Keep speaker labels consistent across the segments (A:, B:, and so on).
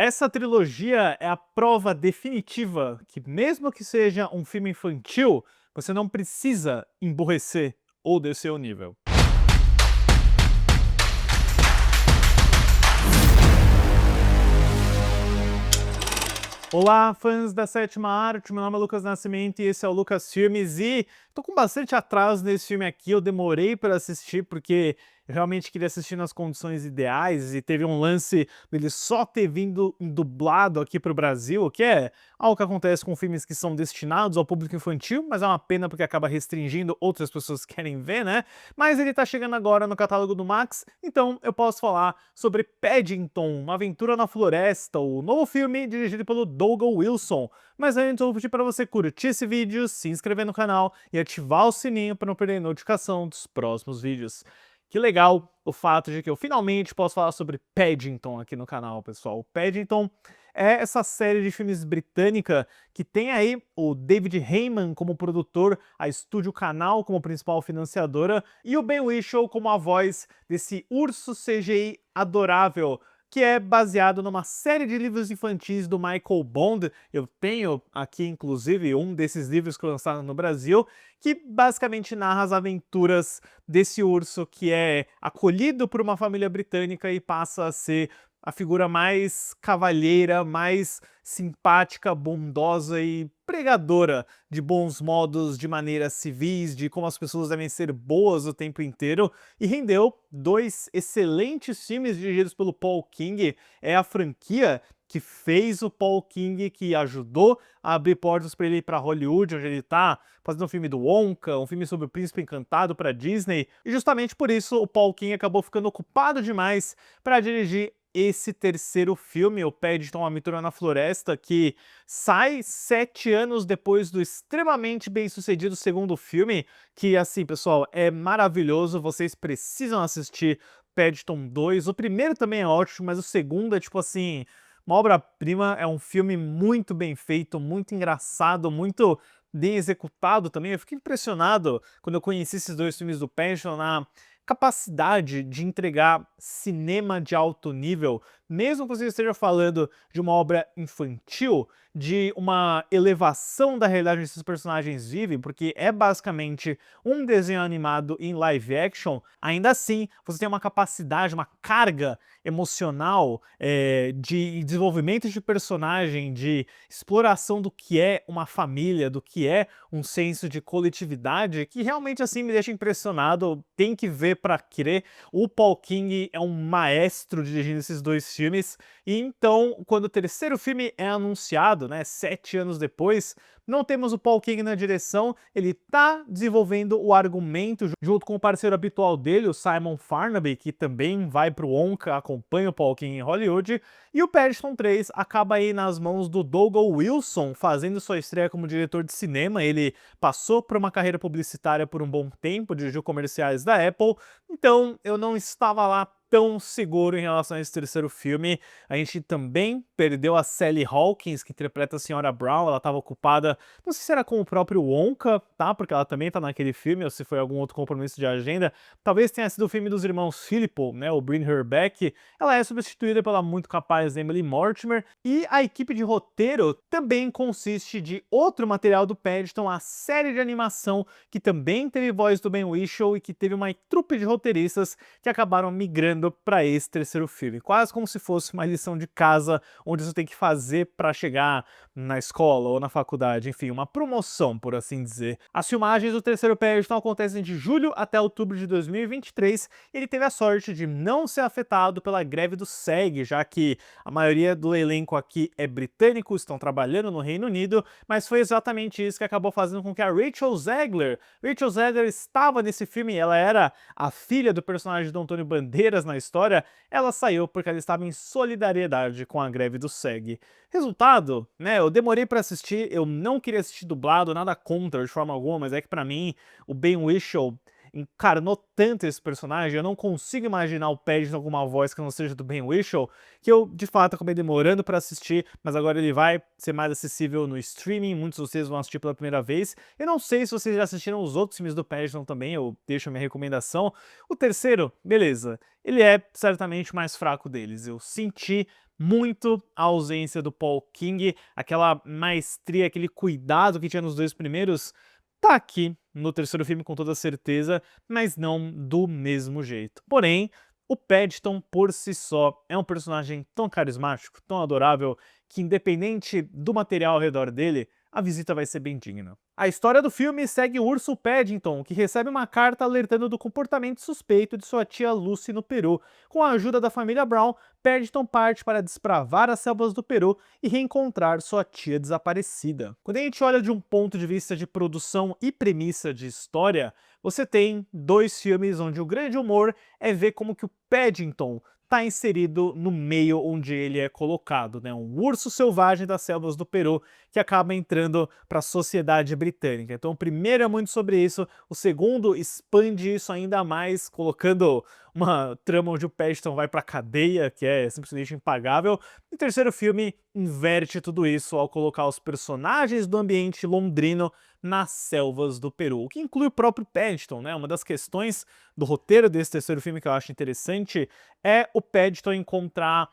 A: Essa trilogia é a prova definitiva que, mesmo que seja um filme infantil, você não precisa emburrecer ou descer o nível. Olá, fãs da sétima arte, meu nome é Lucas Nascimento e esse é o Lucas Filmes e tô com bastante atraso nesse filme aqui, eu demorei para assistir porque eu realmente queria assistir nas condições ideais e teve um lance dele só ter vindo dublado aqui pro Brasil, o que é algo que acontece com filmes que são destinados ao público infantil, mas é uma pena porque acaba restringindo outras pessoas que querem ver, né? Mas ele tá chegando agora no catálogo do Max, então eu posso falar sobre Paddington, Uma Aventura na Floresta, o novo filme dirigido pelo Douglas Wilson. Mas antes eu vou pedir para você curtir esse vídeo, se inscrever no canal e ativar o sininho para não perder notificação dos próximos vídeos. Que legal o fato de que eu finalmente posso falar sobre Paddington aqui no canal, pessoal. Paddington é essa série de filmes britânica que tem aí o David Heyman como produtor, a Estúdio Canal como principal financiadora e o Ben Whishaw como a voz desse urso CGI adorável, que é baseado numa série de livros infantis do Michael Bond. Eu tenho aqui, inclusive, um desses livros que lançaram no Brasil, que basicamente narra as aventuras desse urso que é acolhido por uma família britânica e passa a ser a figura mais cavalheira, mais simpática, bondosa e pregadora de bons modos, de maneiras civis, de como as pessoas devem ser boas o tempo inteiro, e rendeu dois excelentes filmes dirigidos pelo Paul King. É a franquia que fez o Paul King, que ajudou a abrir portas para ele ir para Hollywood, onde ele está fazendo um filme do Wonka, um filme sobre o Príncipe Encantado para Disney, e justamente por isso o Paul King acabou ficando ocupado demais para dirigir esse terceiro filme, o Paddington, Uma Aventura na Floresta, que sai 7 anos depois do extremamente bem-sucedido segundo filme, que, assim, pessoal, é maravilhoso, vocês precisam assistir Paddington 2. O primeiro também é ótimo, mas o segundo é, tipo assim, uma obra-prima, é um filme muito bem feito, muito engraçado, muito bem executado também. Eu fiquei impressionado quando eu conheci esses dois filmes do Paddington na capacidade de entregar cinema de alto nível, mesmo que você esteja falando de uma obra infantil, de uma elevação da realidade que esses personagens vivem, porque é basicamente um desenho animado em live action, ainda assim você tem uma capacidade, uma carga emocional, de desenvolvimento de personagem, de exploração do que é uma família, do que é um senso de coletividade, que realmente assim me deixa impressionado. Tem que ver pra crer. O Paul King é um maestro dirigindo esses dois filmes, e então, quando o terceiro filme é anunciado, né, 7 anos depois, não temos o Paul King na direção, ele tá desenvolvendo o argumento junto com o parceiro habitual dele, o Simon Farnaby, que também vai pro Wonka, acompanha o Paul King em Hollywood, e o Paddington 3 acaba aí nas mãos do Douglas Wilson, fazendo sua estreia como diretor de cinema. Ele passou por uma carreira publicitária por um bom tempo, dirigiu comerciais da Apple, então eu não estava lá tão seguro em relação a esse terceiro filme. A gente também perdeu a Sally Hawkins, que interpreta a Senhora Brown. Ela estava ocupada, não sei se era com o próprio Wonka, tá? Porque ela também tá naquele filme, ou se foi algum outro compromisso de agenda. Talvez tenha sido o filme dos irmãos Philippou, né? O Bring Her Back. Ela é substituída pela muito capaz Emily Mortimer. E a equipe de roteiro também consiste de outro material do Paddington, a série de animação, que também teve voz do Ben Whishaw e que teve uma trupe de roteiristas que acabaram migrando para esse terceiro filme, quase como se fosse uma lição de casa onde você tem que fazer para chegar na escola ou na faculdade, enfim, uma promoção, por assim dizer. As filmagens do terceiro Paddington acontecem de julho até outubro de 2023 e ele teve a sorte de não ser afetado pela greve do SEG, já que a maioria do elenco aqui é britânico, estão trabalhando no Reino Unido, mas foi exatamente isso que acabou fazendo com que a Rachel Zegler estava nesse filme. Ela era a filha do personagem do Antônio Bandeiras na história. Ela saiu porque ela estava em solidariedade com a greve do SEG. Resultado, né, eu demorei pra assistir, eu não queria assistir dublado, nada contra de forma alguma, mas é que pra mim o Ben Whishaw encarnou tanto esse personagem, eu não consigo imaginar o Paddington com alguma voz que não seja do Ben Whishaw, que eu de fato acabei demorando pra assistir, mas agora ele vai ser mais acessível no streaming, muitos de vocês vão assistir pela primeira vez. Eu não sei se vocês já assistiram os outros filmes do Paddington também, eu deixo a minha recomendação. O terceiro, beleza, ele é certamente o mais fraco deles, eu senti muito a ausência do Paul King, aquela maestria, aquele cuidado que tinha nos dois primeiros, tá aqui no terceiro filme com toda certeza, mas não do mesmo jeito. Porém, o Paddington por si só é um personagem tão carismático, tão adorável, que independente do material ao redor dele, a visita vai ser bem digna. A história do filme segue o urso Paddington, que recebe uma carta alertando do comportamento suspeito de sua tia Lucy no Peru. Com a ajuda da família Brown, Paddington parte para desbravar as selvas do Peru e reencontrar sua tia desaparecida. Quando a gente olha de um ponto de vista de produção e premissa de história, você tem dois filmes onde o grande humor é ver como que o Paddington está inserido no meio onde ele é colocado, né? Um urso selvagem das selvas do Peru que acaba entrando para a sociedade britânica. Então o primeiro é muito sobre isso, o segundo expande isso ainda mais, colocando uma trama onde o Paddington vai para cadeia, que é simplesmente impagável. E o terceiro filme inverte tudo isso ao colocar os personagens do ambiente londrino nas selvas do Peru, o que inclui o próprio Paddington, né? Uma das questões do roteiro desse terceiro filme que eu acho interessante é o Paddington encontrar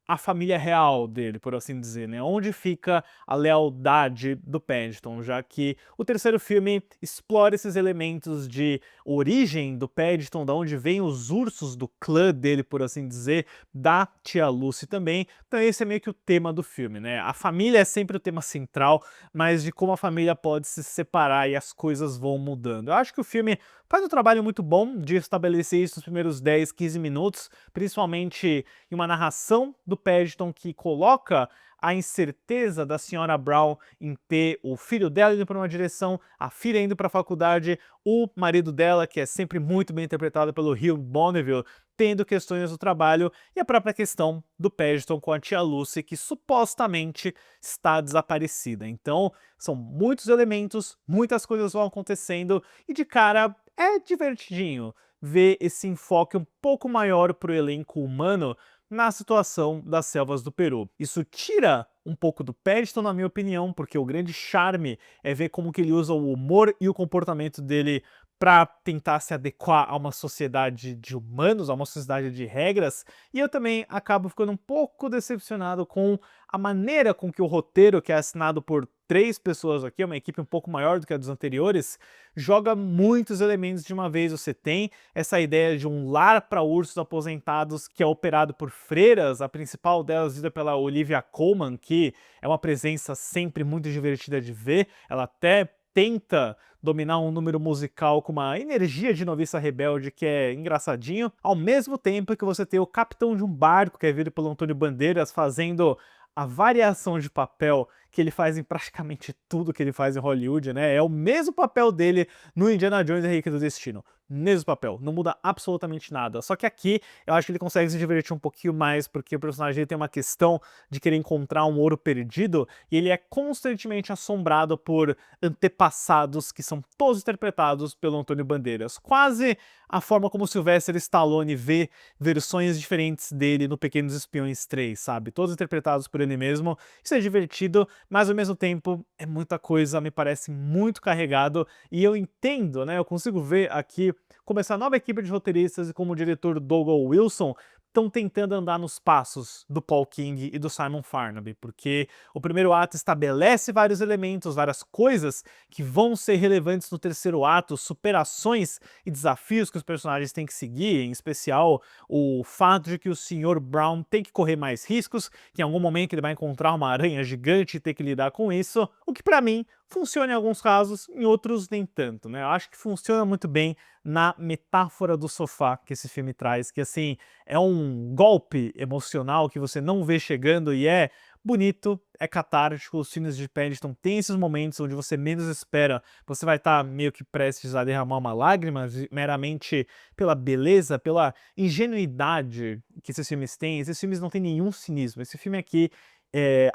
A: a família real dele, por assim dizer, né? Onde fica a lealdade do Paddington, já que o terceiro filme explora esses elementos de origem do Paddington, da onde vêm os ursos do clã dele, por assim dizer, da tia Lucy também. Então esse é meio que o tema do filme, né? A família é sempre o tema central, mas de como a família pode se separar e as coisas vão mudando. Eu acho que o filme faz um trabalho muito bom de estabelecer isso nos primeiros 10, 15 minutos, principalmente em uma narração do Paddington que coloca a incerteza da senhora Brown em ter o filho dela indo para uma direção, a filha indo para a faculdade, o marido dela, que é sempre muito bem interpretado pelo Hugh Bonneville, tendo questões do trabalho, e a própria questão do Paddington com a tia Lucy, que supostamente está desaparecida. Então, são muitos elementos, muitas coisas vão acontecendo, e de cara é divertidinho ver esse enfoque um pouco maior para o elenco humano na situação das selvas do Peru. Isso tira um pouco do Paddington, na minha opinião, porque o grande charme é ver como que ele usa o humor e o comportamento dele para tentar se adequar a uma sociedade de humanos, a uma sociedade de regras, e eu também acabo ficando um pouco decepcionado com a maneira com que o roteiro, que é assinado por 3 pessoas aqui, é uma equipe um pouco maior do que a dos anteriores, joga muitos elementos de uma vez. Você tem essa ideia de um lar para ursos aposentados que é operado por freiras, a principal delas vista pela Olivia Colman, que é uma presença sempre muito divertida de ver, ela até tenta dominar um número musical com uma energia de noviça rebelde que é engraçadinho, ao mesmo tempo que você tem o capitão de um barco, que é visto pelo Antônio Bandeiras, fazendo a variação de papel que ele faz em praticamente tudo que ele faz em Hollywood, né? É o mesmo papel dele no Indiana Jones e a Relíquia do Destino. Mesmo papel, não muda absolutamente nada. Só que aqui eu acho que ele consegue se divertir um pouquinho mais, porque o personagem dele tem uma questão de querer encontrar um ouro perdido, e ele é constantemente assombrado por antepassados que são todos interpretados pelo Antônio Bandeiras. Quase a forma como Sylvester Stallone vê versões diferentes dele no Pequenos Espiões 3, sabe? Todos interpretados por ele mesmo. Isso é divertido, mas ao mesmo tempo é muita coisa, me parece muito carregado, e eu entendo, né? Eu consigo ver aqui como essa nova equipe de roteiristas e como o diretor Douglas Wilson estão tentando andar nos passos do Paul King e do Simon Farnaby, porque o primeiro ato estabelece vários elementos, várias coisas que vão ser relevantes no terceiro ato, superações e desafios que os personagens têm que seguir, em especial o fato de que o Sr. Brown tem que correr mais riscos, que em algum momento ele vai encontrar uma aranha gigante e ter que lidar com isso, o que para mim funciona em alguns casos, em outros nem tanto, né? Eu acho que funciona muito bem na metáfora do sofá que esse filme traz, que assim, é um golpe emocional que você não vê chegando e é bonito, é catártico. Os filmes de Paddington têm esses momentos onde você menos espera, você vai estar meio que prestes a derramar uma lágrima, meramente pela beleza, pela ingenuidade que esses filmes têm. Esses filmes não têm nenhum cinismo. Esse filme aqui,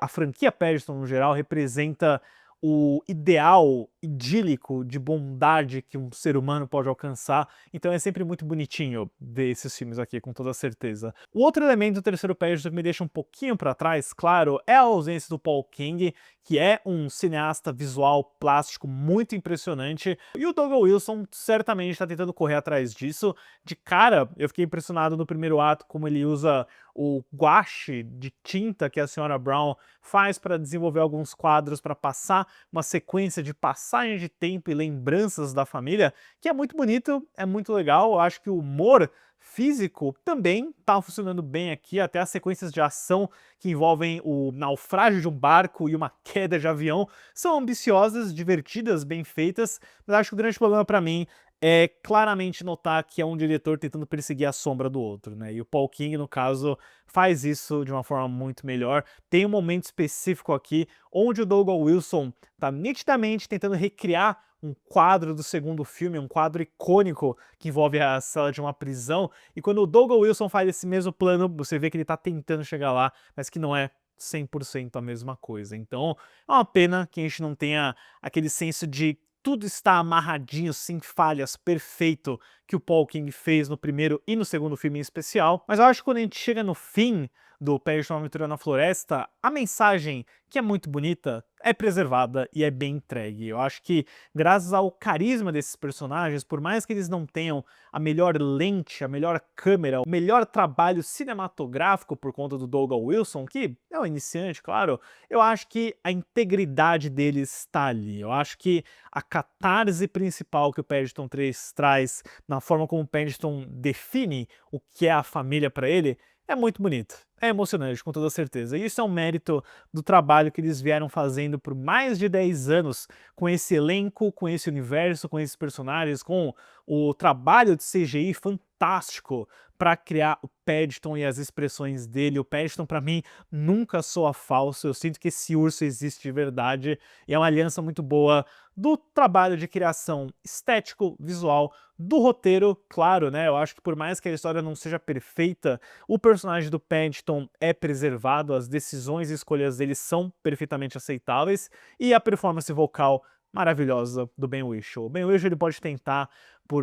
A: a franquia Paddington no geral, representa o ideal idílico de bondade que um ser humano pode alcançar, então é sempre muito bonitinho ver esses filmes aqui, com toda certeza. O outro elemento do terceiro Paddington que me deixa um pouquinho para trás, claro, é a ausência do Paul King, que é um cineasta visual plástico muito impressionante, e o Doug Wilson certamente está tentando correr atrás disso. De cara, eu fiquei impressionado no primeiro ato como ele usa o guache de tinta que a Senhora Brown faz para desenvolver alguns quadros, para passar uma sequência de passagem de tempo e lembranças da família, que é muito bonito, é muito legal. Eu acho que o humor físico também tá funcionando bem aqui, até as sequências de ação que envolvem o naufrágio de um barco e uma queda de avião são ambiciosas, divertidas, bem feitas, mas acho que o grande problema para mim é claramente notar que é um diretor tentando perseguir a sombra do outro, né? E o Paul King, no caso, faz isso de uma forma muito melhor. Tem um momento específico aqui onde o Doug Wilson tá nitidamente tentando recriar um quadro do segundo filme, um quadro icônico que envolve a cela de uma prisão, e quando o Doug Wilson faz esse mesmo plano, você vê que ele tá tentando chegar lá, mas que não é 100% a mesma coisa. Então, é uma pena que a gente não tenha aquele senso de tudo está amarradinho, sem falhas, perfeito, que o Paul King fez no primeiro e no segundo filme em especial. Mas eu acho que quando a gente chega no fim do Paddington: Uma Aventura na Floresta, a mensagem, que é muito bonita, é preservada e é bem entregue. Eu acho que, graças ao carisma desses personagens, por mais que eles não tenham a melhor lente, a melhor câmera, o melhor trabalho cinematográfico por conta do Doug Wilson, que é um iniciante, claro, eu acho que a integridade deles está ali. Eu acho que a catarse principal que o Paddington 3 traz, na forma como o Paddington define o que é a família para ele, é muito bonito. É emocionante, com toda certeza. E isso é um mérito do trabalho que eles vieram fazendo por mais de 10 anos com esse elenco, com esse universo, com esses personagens, com o trabalho de CGI fantástico para criar o Paddington e as expressões dele. O Paddington, para mim, nunca soa falso. Eu sinto que esse urso existe de verdade e é uma aliança muito boa do trabalho de criação estético, visual, do roteiro, claro, né? Eu acho que por mais que a história não seja perfeita, o personagem do Paddington é preservado, as decisões e escolhas dele são perfeitamente aceitáveis, e a performance vocal maravilhosa do Ben Whishaw. O Ben Whishaw ele pode tentar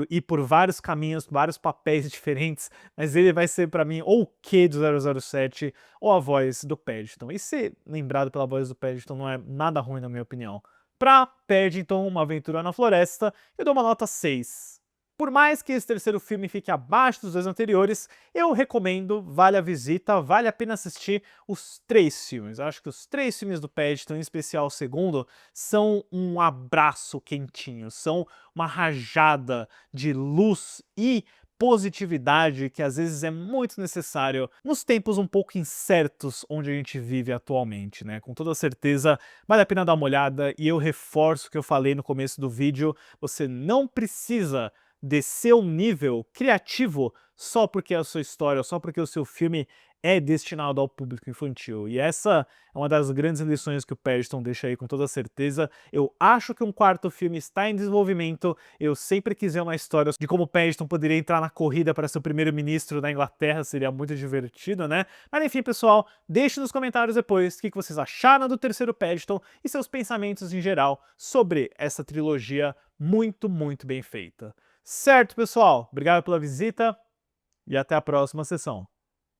A: ir por vários caminhos, vários papéis diferentes, mas ele vai ser para mim ou o Q do 007 ou a voz do Paddington. E ser lembrado pela voz do Paddington não é nada ruim na minha opinião. Pra Paddington: Uma Aventura na Floresta, eu dou uma nota 6. Por mais que esse terceiro filme fique abaixo dos dois anteriores, eu recomendo, vale a visita, vale a pena assistir os 3 filmes. Eu acho que os 3 filmes do Paddington, em especial o segundo, são um abraço quentinho, são uma rajada de luz e positividade que às vezes é muito necessário nos tempos um pouco incertos onde a gente vive atualmente, né? Com toda certeza, vale a pena dar uma olhada, e eu reforço o que eu falei no começo do vídeo: você não precisa descer um nível criativo só porque a sua história, só porque o seu filme é destinado ao público infantil. E essa é uma das grandes lições que o Paddington deixa aí, com toda certeza. Eu acho que um quarto filme está em desenvolvimento. Eu sempre quis ver uma história de como o Paddington poderia entrar na corrida para ser o primeiro-ministro da Inglaterra, seria muito divertido, né? Mas enfim, pessoal, deixe nos comentários depois o que vocês acharam do terceiro Paddington e seus pensamentos em geral sobre essa trilogia muito, muito bem feita. Certo, pessoal? Obrigado pela visita e até a próxima sessão.